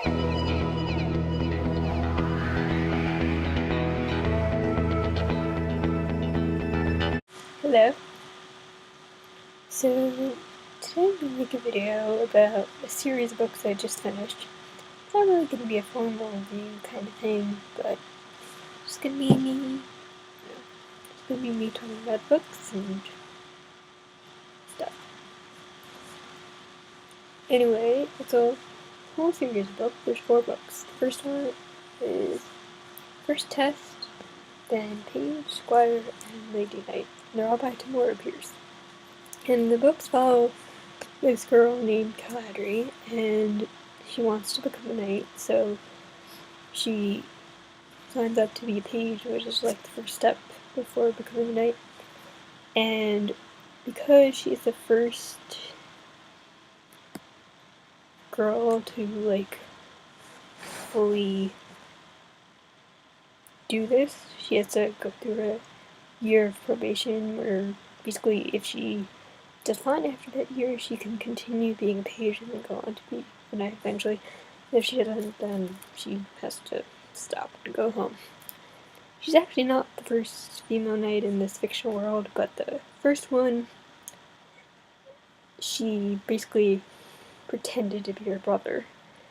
Hello. So today I'm going to make a video about a series of books I just finished. It's not really going to be a formal review kind of thing, but it's just going to be me talking about books and stuff. Anyway, it's a whole series of books. There's 4 books. The first one is First Test, then Page, Squire, and Lady Knight. And they're all by Tamora Pierce. And the books follow this girl named Galadriel, and she wants to become a knight, so she signs up to be a page, which is like the first step before becoming a knight. And because she's the first girl to like fully do this, she has to go through a year of probation where basically if she does fine after that year, she can continue being a page and then go on to be a knight eventually. If she doesn't, then she has to stop and go home. She's actually not the first female knight in this fictional world, but the first one, she basically pretended to be her brother.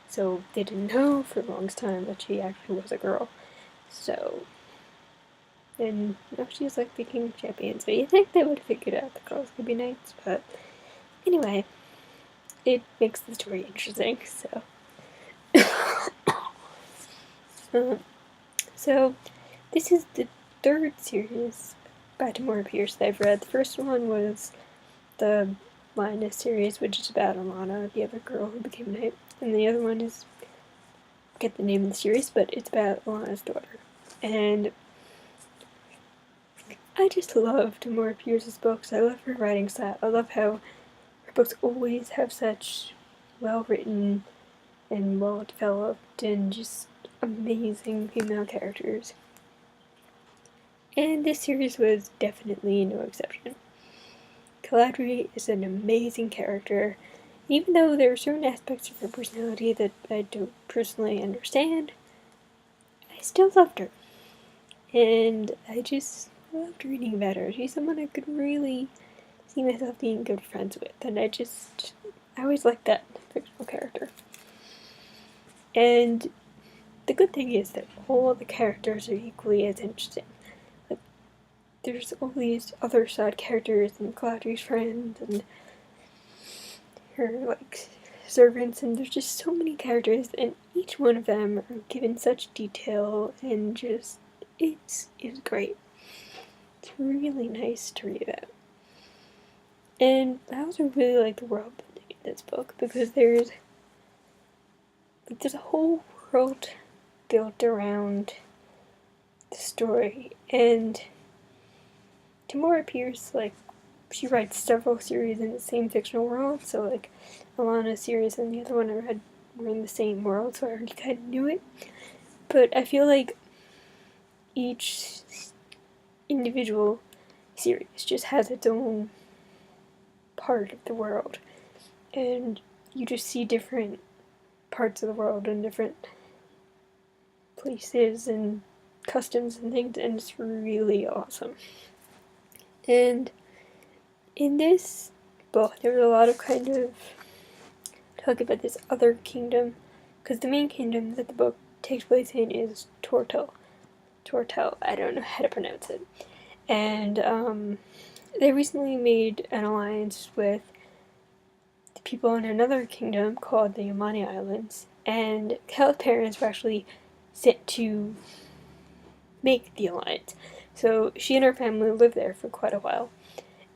So they didn't know for the longest time that she actually was a girl. So, and now she's like the king champion, so you think they would have figured out the girls could be knights, but anyway, it makes the story interesting, so. So, this is the 3rd series by Tamora Pierce that I've read. The first one was the Lioness series, which is about Alana, the other girl who became a knight, and the other one is, I forget the name of the series, but it's about Alana's daughter. And I just love Tamora Pierce's books. I love her writing style. I love how her books always have such well-written and well-developed and just amazing female characters. And this series was definitely no exception. Galadriel is an amazing character. Even though there are certain aspects of her personality that I don't personally understand, I still loved her. And I just loved reading about her. She's someone I could really see myself being good friends with. And I always liked that fictional character. And the good thing is that all the characters are equally as interesting. Like, there's all these other side characters and Galadriel's friends and her like servants, and there's just so many characters, and each one of them are given such detail, and just it's great. It's really nice to read about. And I also really like the world building in this book because there's a whole world built around the story, and Tamora Pierce, like, she writes several series in the same fictional world, so like Alana's series and the other one I read were in the same world, so I already kind of knew it. But I feel like each individual series just has its own part of the world, and you just see different parts of the world and different places and customs and things, and it's really awesome. And in this book, there was a lot of kind of talk about this other kingdom, because the main kingdom that the book takes place in is Tortel. I don't know how to pronounce it. And they recently made an alliance with the people in another kingdom called the Yamani Islands, and Kel's parents were actually sent to make the alliance. So she and her family lived there for quite a while.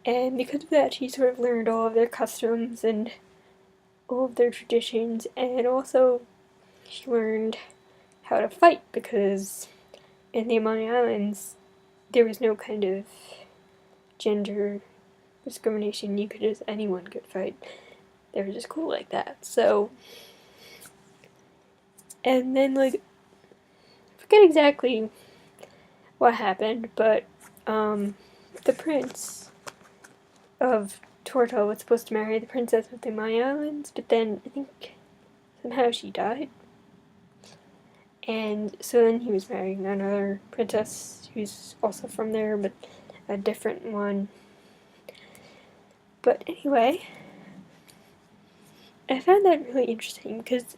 And because of that, she sort of learned all of their customs and all of their traditions, and also she learned how to fight, because in the Yamani Islands, there was no kind of gender discrimination. Anyone could fight. They were just cool like that. So, and then, like, I forget exactly what happened, but the prince of Torto was supposed to marry the princess of the Maya Islands, but then I think somehow she died. And so then he was marrying another princess who's also from there, but a different one. But anyway, I found that really interesting because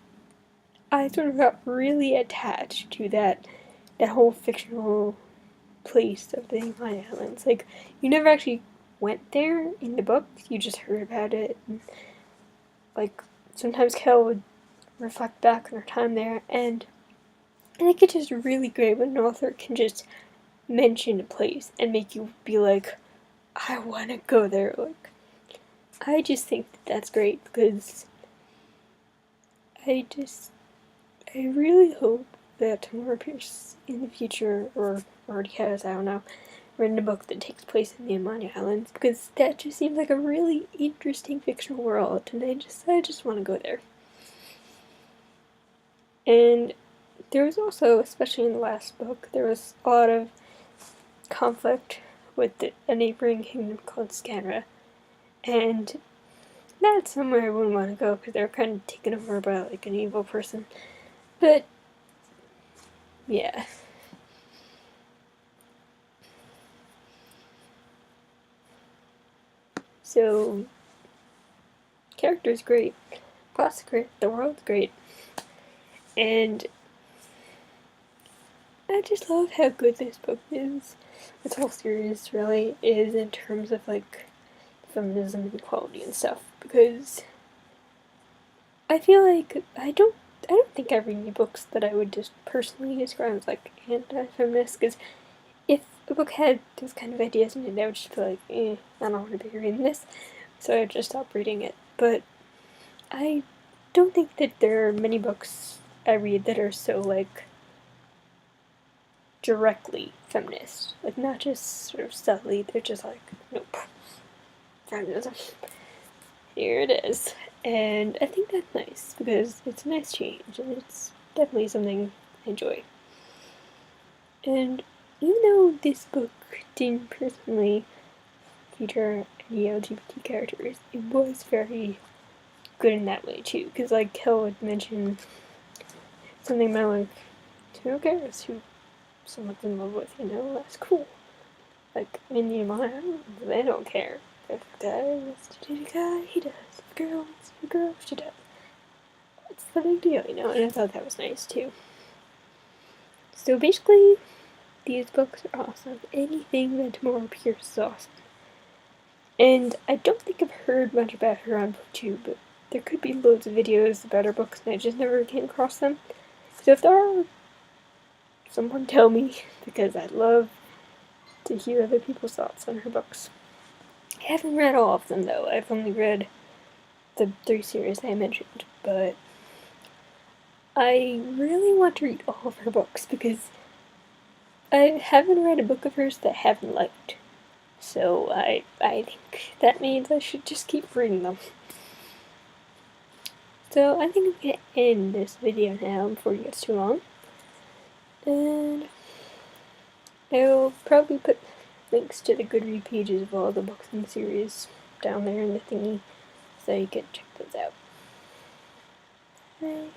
I sort of got really attached to that whole fictional place of the Himalayan Islands. Like, you never actually went there in the book, you just heard about it. And, like, sometimes Kel would reflect back on her time there, and I think it's just really great when an author can just mention a place and make you be like, I want to go there. Like, I just think that that's great because I really hope that Tamora Pierce in the future, or already has, I don't know, written a book that takes place in the Himalayan Islands, because that just seems like a really interesting fictional world, and I just want to go there. And there was also, especially in the last book, there was a lot of conflict with a neighboring kingdom called Scanra, and that's somewhere I wouldn't want to go because they're kind of taken over by like an evil person. But yeah. So, character's great, plot's great, the world's great, and I just love how good this book is. This whole series really is in terms of like feminism and equality and stuff, because I feel like I don't think I read any books that I would just personally describe as like anti-feminist, because if a book had those kind of ideas in it, I would just be like, I don't want to be reading this, so I'd just stop reading it. But I don't think that there are many books I read that are so like directly feminist, like not just sort of subtly, they're just like, nope, feminism, here it is. And I think that's nice because it's a nice change and it's definitely something I enjoy. And even though this book didn't personally feature any LGBT characters, it was very good in that way too, because like Kel would mention something about like, who cares who someone's in love with, that's cool. Like, in the Himalayan, they don't care. If a guy wants to date a guy, he does. If a girl wants to date a girl, she does. It's the big deal, and I thought that was nice too. So basically, these books are awesome. Anything that Tamora Pierce is awesome. And I don't think I've heard much about her on BookTube, but there could be loads of videos about her books and I just never came across them. So if there are, someone tell me, because I'd love to hear other people's thoughts on her books. I haven't read all of them though, I've only read the 3 series I mentioned, but I really want to read all of her books because I haven't read a book of hers that I haven't liked. So I think that means I should just keep reading them. So I think I'm going to end this video now before it gets too long. And I'll probably put links to the Goodread pages of all the books in the series down there in the thingy, so you can check those out. Bye.